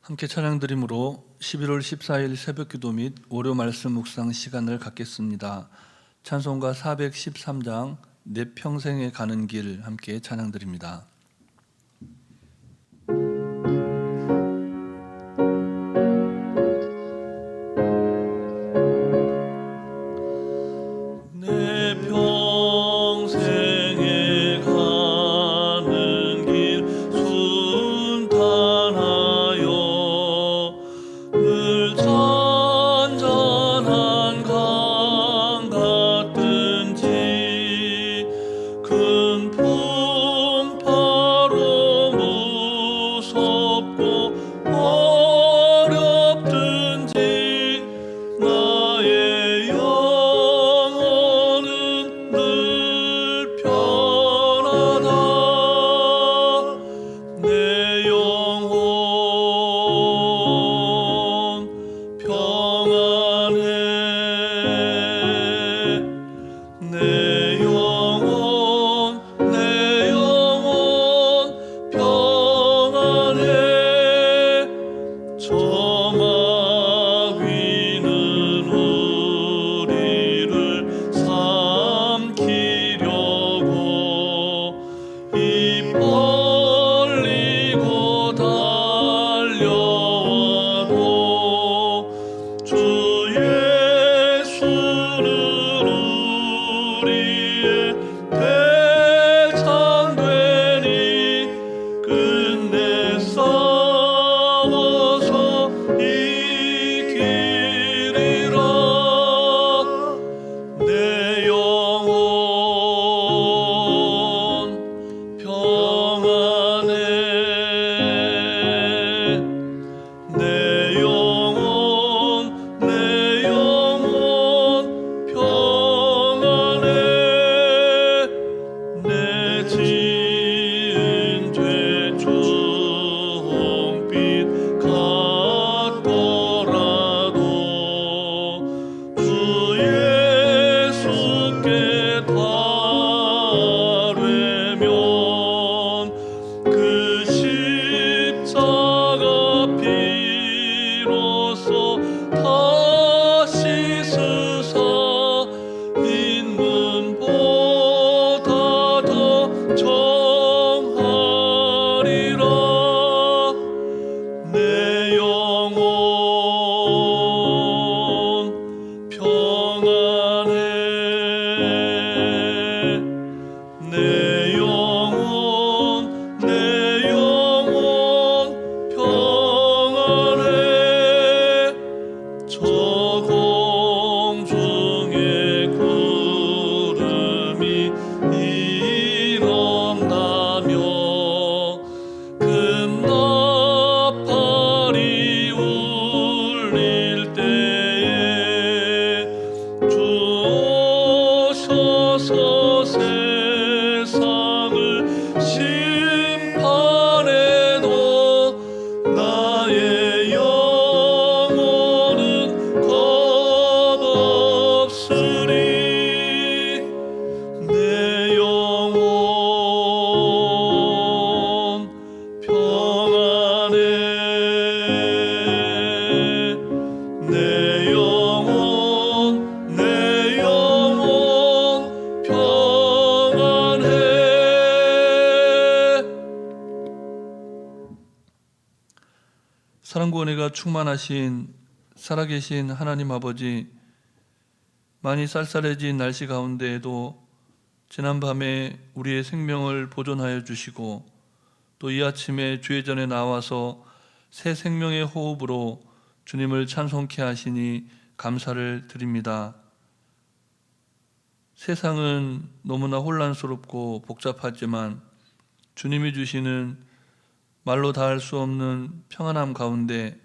함께 찬양드림으로 11월 14일 새벽기도 및 월요 말씀 묵상 시간을 갖겠습니다. 찬송가 413장 내 평생에 가는 길 함께 찬양드립니다. 사랑과 은혜가 충만하신 살아계신 하나님 아버지, 많이 쌀쌀해진 날씨 가운데에도 지난밤에 우리의 생명을 보존하여 주시고 또 이 아침에 주의 전에 나와서 새 생명의 호흡으로 주님을 찬송케 하시니 감사를 드립니다. 세상은 너무나 혼란스럽고 복잡하지만 주님이 주시는 말로 다할 수 없는 평안함 가운데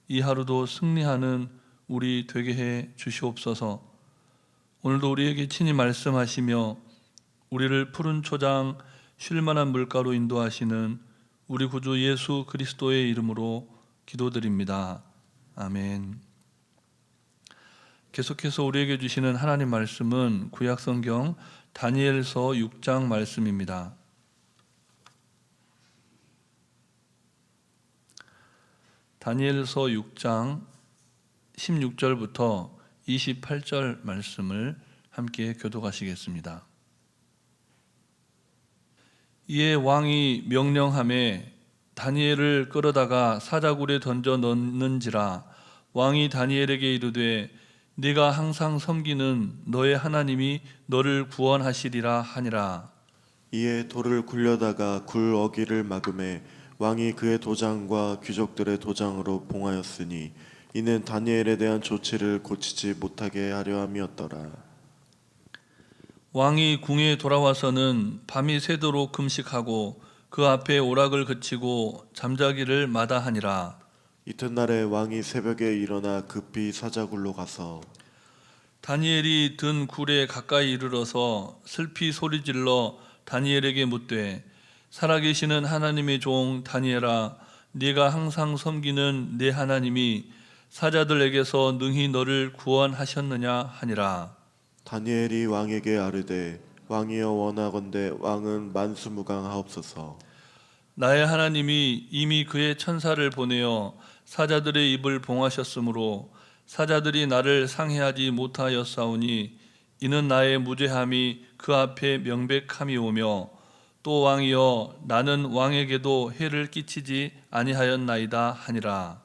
이 하루도 승리하는 우리 되게 해 주시옵소서. 오늘도 우리에게 친히 말씀하시며 우리를 푸른 초장 쉴만한 물가로 인도하시는 우리 구주 예수 그리스도의 이름으로 기도드립니다. 아멘. 계속해서 우리에게 주시는 하나님 말씀은 구약성경 다니엘서 6장 말씀입니다. 다니엘서 6장 16절부터 28절 말씀을 함께 교독하시겠습니다. 이에 왕이 명령하매 다니엘을 끌어다가 사자굴에 던져 넣는지라. 왕이 다니엘에게 이르되 네가 항상 섬기는 너의 하나님이 너를 구원하시리라 하니라. 이에 돌을 굴려다가 굴 어귀를 막음에 왕이 그의 도장과 귀족들의 도장으로 봉하였으니 이는 다니엘에 대한 조치를 고치지 못하게 하려 함이었더라. 왕이 궁에 돌아와서는 밤이 새도록 금식하고 그 앞에 오락을 그치고 잠자기를 마다하니라. 이튿날에 왕이 새벽에 일어나 급히 사자굴로 가서 다니엘이 든 굴에 가까이 이르러서 슬피 소리질러 다니엘에게 묻되 살아계시는 하나님의 종 다니엘아, 네가 항상 섬기는 네 하나님이 사자들에게서 능히 너를 구원하셨느냐 하니라. 다니엘이 왕에게 아뢰되 왕이여 원하건대 왕은 만수무강하옵소서. 나의 하나님이 이미 그의 천사를 보내어 사자들의 입을 봉하셨으므로 사자들이 나를 상해하지 못하였사오니 이는 나의 무죄함이 그 앞에 명백함이오며 또 왕이여 나는 왕에게도 해를 끼치지 아니하였나이다 하니라.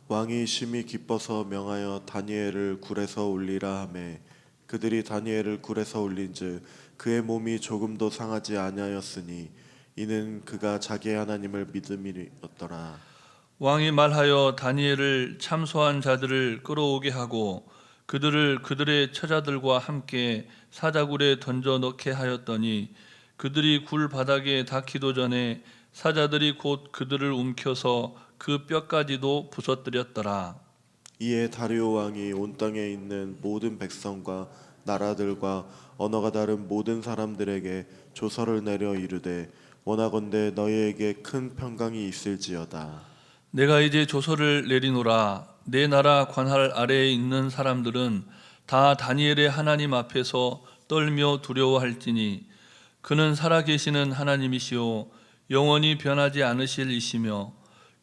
왕이 심히 기뻐서 명하여 다니엘을 굴에서 올리라 하매 그들이 다니엘을 굴에서 올린즉 그의 몸이 조금도 상하지 아니하였으니 이는 그가 자기의 하나님을 믿음이었더라. 왕이 말하여 다니엘을 참소한 자들을 끌어오게 하고 그들을 그들의 처자들과 함께 사자굴에 던져 넣게 하였더니 그들이 굴 바닥에 닿기도 전에 사자들이 곧 그들을 움켜서 그 뼈까지도 부서뜨렸더라. 이에 다리오 왕이 온 땅에 있는 모든 백성과 나라들과 언어가 다른 모든 사람들에게 조서를 내려 이르되 원하건대 너희에게 큰 평강이 있을지어다. 내가 이제 조서를 내리노라. 내 나라 관할 아래에 있는 사람들은 다 다니엘의 하나님 앞에서 떨며 두려워할지니 그는 살아계시는 하나님이시요 영원히 변하지 않으실 이시며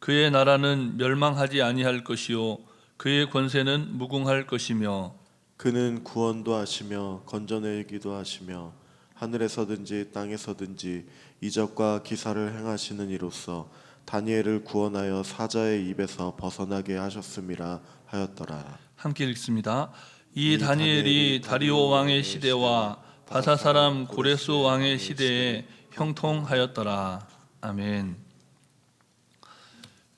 그의 나라는 멸망하지 아니할 것이요 그의 권세는 무궁할 것이며 그는 구원도 하시며 건져내기도 하시며 하늘에서든지 땅에서든지 이적과 기사를 행하시는 이로써 다니엘을 구원하여 사자의 입에서 벗어나게 하셨음이라 하였더라. 함께 읽습니다. 이 다니엘이 다리오 왕의 시대와 바사 사람 고레스 왕의 시대에 형통하였더라. 아멘.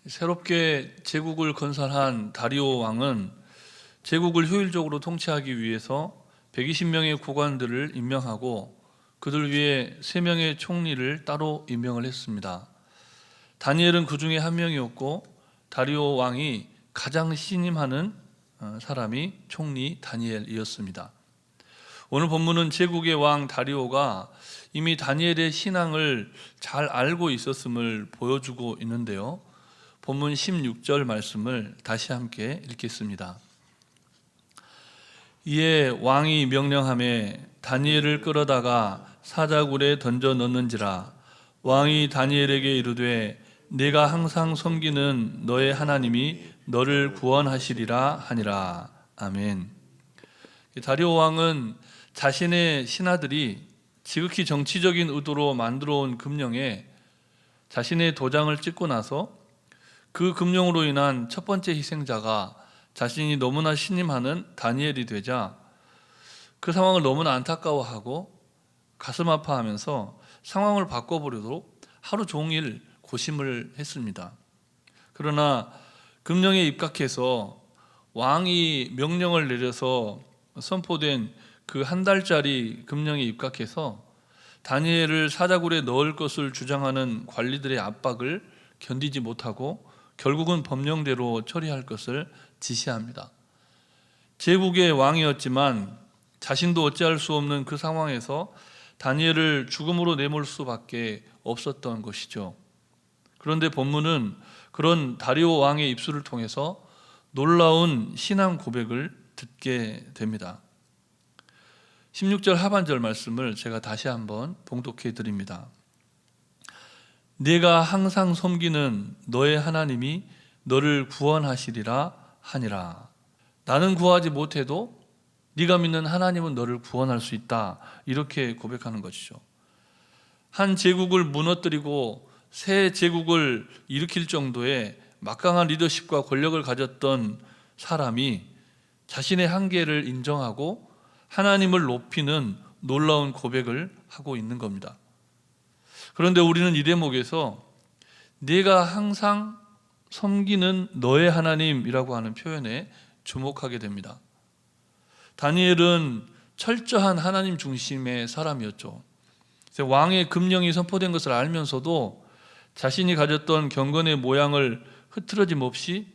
새롭게 제국을 건설한 다리오 왕은 제국을 효율적으로 통치하기 위해서 120명의 고관들을 임명하고 그들 위에 3명의 총리를 따로 임명을 했습니다. 다니엘은 그 중에 한 명이었고 다리오 왕이 가장 신임하는 사람이 총리 다니엘이었습니다. 오늘 본문은 제국의 왕 다리오가 이미 다니엘의 신앙을 잘 알고 있었음을 보여주고 있는데요. 본문 16절 말씀을 다시 함께 읽겠습니다. 이에 왕이 명령하매 다니엘을 끌어다가 사자굴에 던져 넣는지라. 왕이 다니엘에게 이르되 네가 항상 섬기는 너의 하나님이 너를 구원하시리라 하니라. 아멘. 다리오 왕은 자신의 신하들이 지극히 정치적인 의도로 만들어 온 금령에 자신의 도장을 찍고 나서 그 금령으로 인한 첫 번째 희생자가 자신이 너무나 신임하는 다니엘이 되자 그 상황을 너무나 안타까워하고 가슴 아파하면서 상황을 바꿔보려고 하루 종일 고심을 했습니다. 그러나 금령에 입각해서 왕이 명령을 내려서 선포된 그 한 달짜리 금령에 입각해서 다니엘을 사자굴에 넣을 것을 주장하는 관리들의 압박을 견디지 못하고 결국은 법령대로 처리할 것을 지시합니다. 제국의 왕이었지만 자신도 어찌할 수 없는 그 상황에서 다니엘을 죽음으로 내몰 수밖에 없었던 것이죠. 그런데 본문은 그런 다리오 왕의 입술을 통해서 놀라운 신앙 고백을 듣게 됩니다. 16절 하반절 말씀을 제가 다시 한번 봉독해 드립니다. 네가 항상 섬기는 너의 하나님이 너를 구원하시리라 하니라. 나는 구하지 못해도 네가 믿는 하나님은 너를 구원할 수 있다. 이렇게 고백하는 것이죠. 한 제국을 무너뜨리고 새 제국을 일으킬 정도의 막강한 리더십과 권력을 가졌던 사람이 자신의 한계를 인정하고 하나님을 높이는 놀라운 고백을 하고 있는 겁니다. 그런데 우리는 이 대목에서 내가 항상 섬기는 너의 하나님이라고 하는 표현에 주목하게 됩니다. 다니엘은 철저한 하나님 중심의 사람이었죠. 왕의 금령이 선포된 것을 알면서도 자신이 가졌던 경건의 모양을 흐트러짐 없이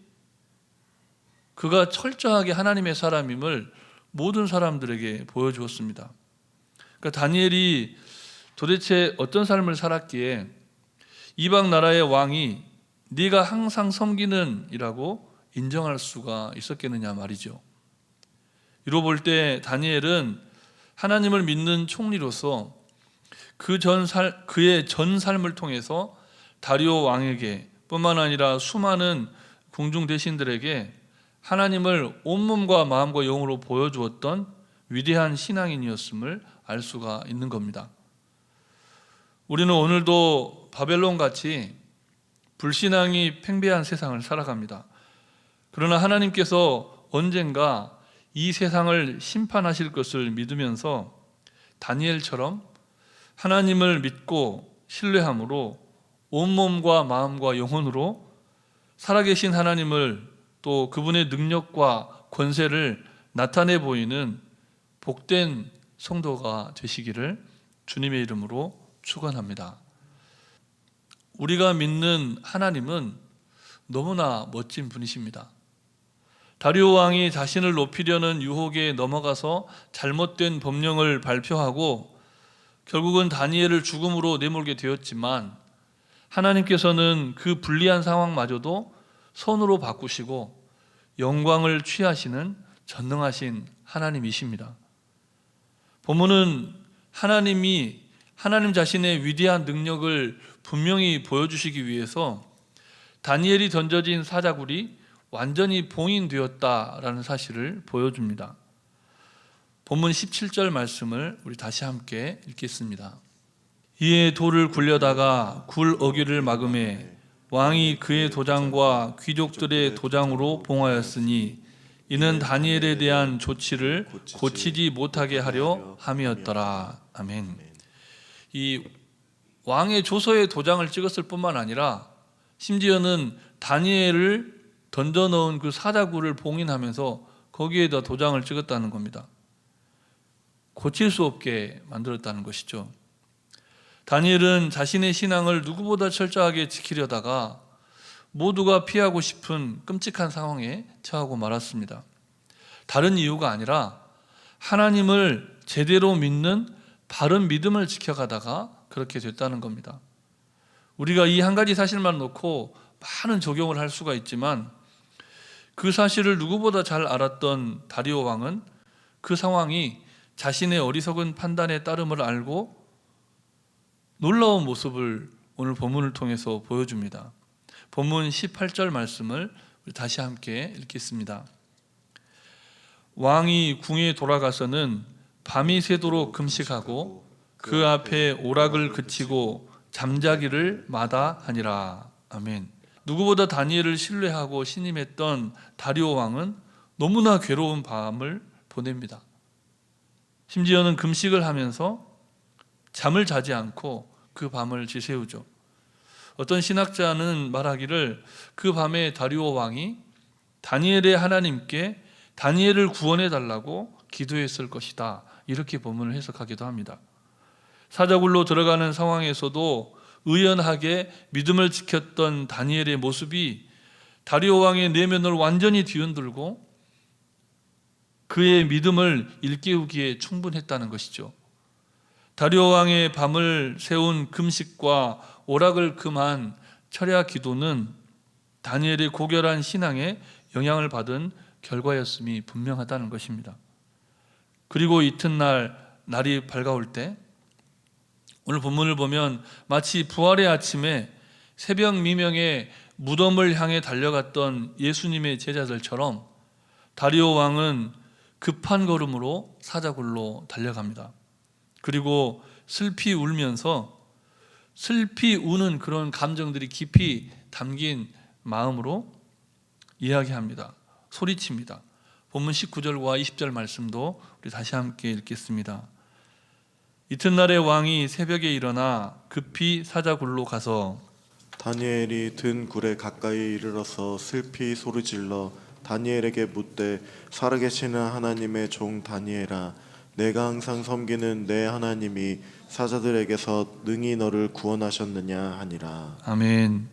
그가 철저하게 하나님의 사람임을 모든 사람들에게 보여주었습니다. 그러니까 다니엘이 도대체 어떤 삶을 살았기에 이방 나라의 왕이 네가 항상 섬기는 이라고 인정할 수가 있었겠느냐 말이죠. 이로 볼 때 다니엘은 하나님을 믿는 총리로서 그의 전 삶을 통해서 다리오 왕에게 뿐만 아니라 수많은 궁중 대신들에게 하나님을 온몸과 마음과 영으로 보여주었던 위대한 신앙인이었음을 알 수가 있는 겁니다. 우리는 오늘도 바벨론같이 불신앙이 팽배한 세상을 살아갑니다. 그러나 하나님께서 언젠가 이 세상을 심판하실 것을 믿으면서 다니엘처럼 하나님을 믿고 신뢰함으로 온몸과 마음과 영혼으로 살아계신 하나님을 또 그분의 능력과 권세를 나타내 보이는 복된 성도가 되시기를 주님의 이름으로 축원합니다. 우리가 믿는 하나님은 너무나 멋진 분이십니다. 다리오 왕이 자신을 높이려는 유혹에 넘어가서 잘못된 법령을 발표하고 결국은 다니엘을 죽음으로 내몰게 되었지만 하나님께서는 그 불리한 상황마저도 선으로 바꾸시고 영광을 취하시는 전능하신 하나님이십니다. 본문은 하나님이 하나님 자신의 위대한 능력을 분명히 보여주시기 위해서 다니엘이 던져진 사자굴이 완전히 봉인되었다라는 사실을 보여줍니다. 본문 17절 말씀을 우리 다시 함께 읽겠습니다. 이에 돌을 굴려다가 굴 어귀를 막음에 왕이 그의 도장과 귀족들의 도장으로 봉하였으니 이는 다니엘에 대한 조치를 고치지 못하게 하려 함이었더라. 아멘. 이 왕의 조서에 도장을 찍었을 뿐만 아니라 심지어는 다니엘을 던져넣은 그 사자굴을 봉인하면서 거기에다 도장을 찍었다는 겁니다. 고칠 수 없게 만들었다는 것이죠. 다니엘은 자신의 신앙을 누구보다 철저하게 지키려다가 모두가 피하고 싶은 끔찍한 상황에 처하고 말았습니다. 다른 이유가 아니라 하나님을 제대로 믿는 바른 믿음을 지켜가다가 그렇게 됐다는 겁니다. 우리가 이 한 가지 사실만 놓고 많은 적용을 할 수가 있지만 그 사실을 누구보다 잘 알았던 다리오 왕은 그 상황이 자신의 어리석은 판단에 따름을 알고 놀라운 모습을 오늘 본문을 통해서 보여줍니다. 본문 18절 말씀을 다시 함께 읽겠습니다. 왕이 궁에 돌아가서는 밤이 새도록 금식하고 그 앞에 오락을 그치고 잠자기를 마다하니라. 아멘. 누구보다 다니엘을 신뢰하고 신임했던 다리오 왕은 너무나 괴로운 밤을 보냅니다. 심지어는 금식을 하면서 잠을 자지 않고 그 밤을 지새우죠. 어떤 신학자는 말하기를 그 밤에 다리오 왕이 다니엘의 하나님께 다니엘을 구원해 달라고 기도했을 것이다. 이렇게 본문을 해석하기도 합니다. 사자굴로 들어가는 상황에서도 의연하게 믿음을 지켰던 다니엘의 모습이 다리오 왕의 내면을 완전히 뒤흔들고 그의 믿음을 일깨우기에 충분했다는 것이죠. 다리오 왕의 밤을 새운 금식과 오락을 금한 철야 기도는 다니엘의 고결한 신앙에 영향을 받은 결과였음이 분명하다는 것입니다. 그리고 이튿날 날이 밝아올 때 오늘 본문을 보면 마치 부활의 아침에 새벽 미명에 무덤을 향해 달려갔던 예수님의 제자들처럼 다리오 왕은 급한 걸음으로 사자굴로 달려갑니다. 그리고 슬피 울면서 슬피 우는 그런 감정들이 깊이 담긴 마음으로 이야기합니다. 소리칩니다. 본문 19절과 20절 말씀도 우리 다시 함께 읽겠습니다. 이튿날에 왕이 새벽에 일어나 급히 사자굴로 가서 다니엘이 든 굴에 가까이 이르러서 슬피 소리질러 다니엘에게 묻되 살아계시는 하나님의 종 다니엘아, 내가 항상 섬기는 내 하나님이 사자들에게서 능히 너를 구원하셨느냐 하니라. 아멘.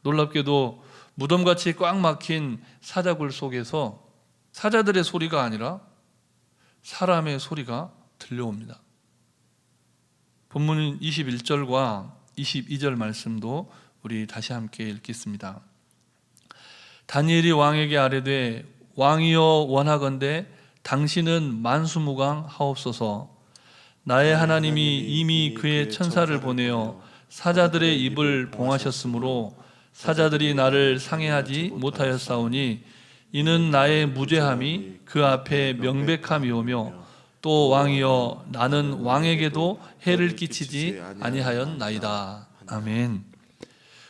놀랍게도 무덤같이 꽉 막힌 사자굴 속에서 사자들의 소리가 아니라 사람의 소리가 들려옵니다. 본문 21절과 22절 말씀도 우리 다시 함께 읽겠습니다. 다니엘이 왕에게 아뢰되 왕이여 원하건대 당신은 만수무강 하옵소서. 나의 하나님이 이미 그의 천사를 보내어 사자들의 입을 봉하셨으므로 사자들이 나를 상해하지 못하였사오니 이는 나의 무죄함이 그 앞에 명백함이오며 또 왕이여 나는 왕에게도 해를 끼치지 아니하였나이다. 아멘.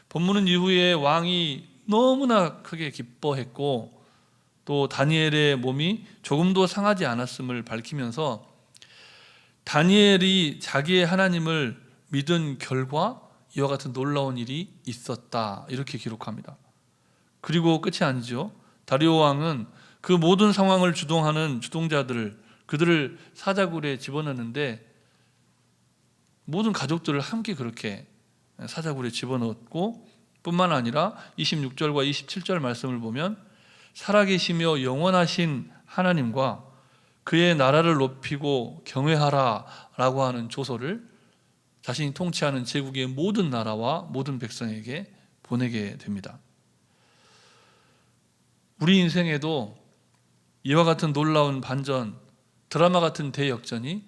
본문은 이후에 왕이 너무나 크게 기뻐했고 또 다니엘의 몸이 조금도 상하지 않았음을 밝히면서 다니엘이 자기의 하나님을 믿은 결과 이와 같은 놀라운 일이 있었다, 이렇게 기록합니다. 그리고 끝이 아니죠. 다리오 왕은 그 모든 상황을 주동하는 주동자들을, 그들을 사자굴에 집어넣는데 모든 가족들을 함께 그렇게 사자굴에 집어넣었고 뿐만 아니라 26절과 27절 말씀을 보면 살아계시며 영원하신 하나님과 그의 나라를 높이고 경외하라 라고 하는 조서를 자신이 통치하는 제국의 모든 나라와 모든 백성에게 보내게 됩니다. 우리 인생에도 이와 같은 놀라운 반전, 드라마 같은 대역전이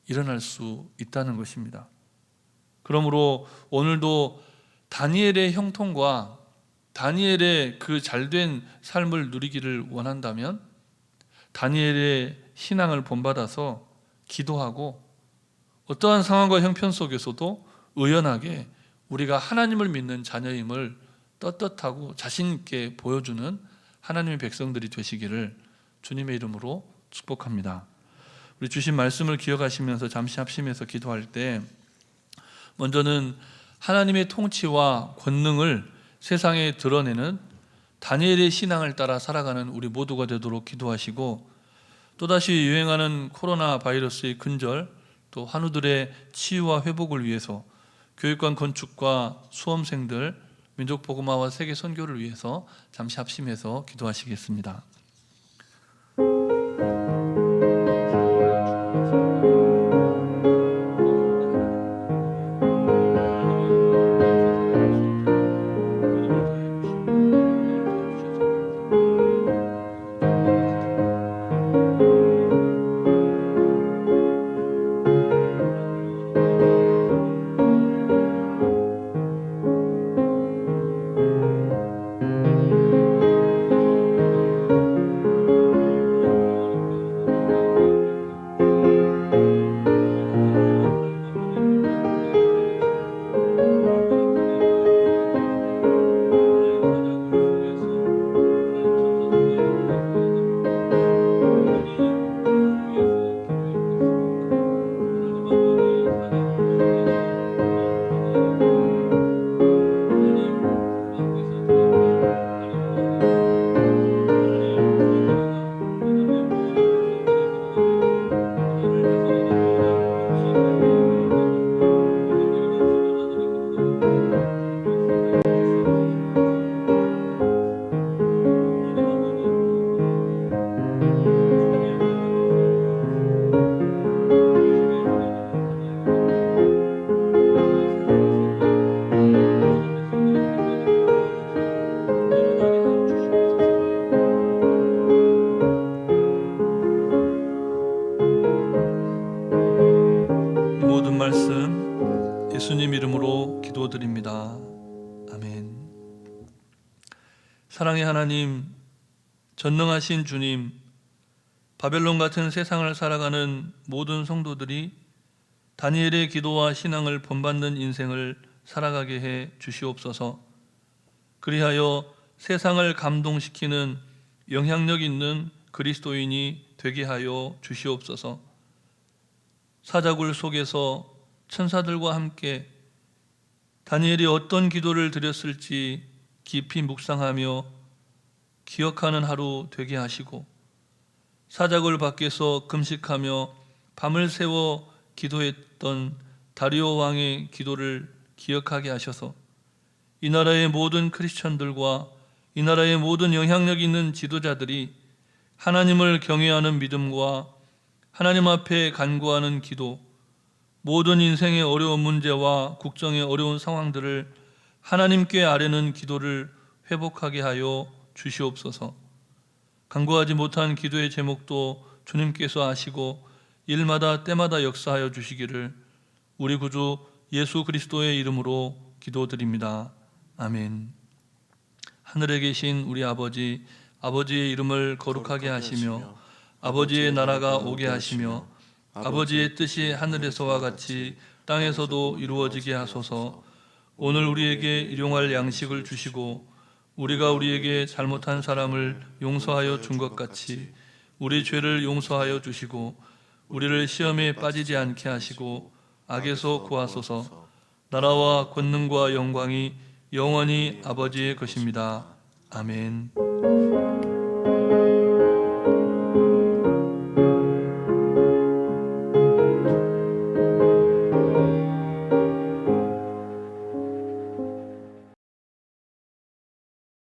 일어날 수 있다는 것입니다. 그러므로 오늘도 다니엘의 형통과 다니엘의 그 잘된 삶을 누리기를 원한다면 다니엘의 신앙을 본받아서 기도하고 어떠한 상황과 형편 속에서도 의연하게 우리가 하나님을 믿는 자녀임을 떳떳하고 자신 있게 보여주는 하나님의 백성들이 되시기를 주님의 이름으로 축복합니다. 우리 주신 말씀을 기억하시면서 잠시 합심해서 기도할 때 먼저는 하나님의 통치와 권능을 세상에 드러내는 다니엘의 신앙을 따라 살아가는 우리 모두가 되도록 기도하시고, 또다시 유행하는 코로나 바이러스의 근절, 또 환우들의 치유와 회복을 위해서 교육관 건축과 수험생들, 민족복음화와 세계 선교를 위해서 잠시 합심해서 기도하시겠습니다. 모든 말씀 예수님 이름으로 기도드립니다. 아멘. 사랑의 하나님, 전능하신 주님, 바벨론 같은 세상을 살아가는 모든 성도들이 다니엘의 기도와 신앙을 본받는 인생을 살아가게 해 주시옵소서. 그리하여 세상을 감동시키는 영향력 있는 그리스도인이 되게 하여 주시옵소서. 사자굴 속에서 천사들과 함께 다니엘이 어떤 기도를 드렸을지 깊이 묵상하며 기억하는 하루 되게 하시고, 사자굴 밖에서 금식하며 밤을 새워 기도했던 다리오 왕의 기도를 기억하게 하셔서 이 나라의 모든 크리스천들과 이 나라의 모든 영향력 있는 지도자들이 하나님을 경외하는 믿음과 하나님 앞에 간구하는 기도, 모든 인생의 어려운 문제와 국정의 어려운 상황들을 하나님께 아뢰는 기도를 회복하게 하여 주시옵소서. 간구하지 못한 기도의 제목도 주님께서 아시고 일마다 때마다 역사하여 주시기를 우리 구주 예수 그리스도의 이름으로 기도드립니다. 아멘. 하늘에 계신 우리 아버지, 아버지의 이름을 거룩하게 하시며 아버지의 나라가 오게 하시며 아버지의 뜻이 하늘에서와 같이 땅에서도 이루어지게 하소서. 오늘 우리에게 일용할 양식을 주시고 우리가 우리에게 잘못한 사람을 용서하여 준 것 같이 우리 죄를 용서하여 주시고 우리를 시험에 빠지지 않게 하시고 악에서 구하소서. 나라와 권능과 영광이 영원히 아버지의 것입니다. 아멘.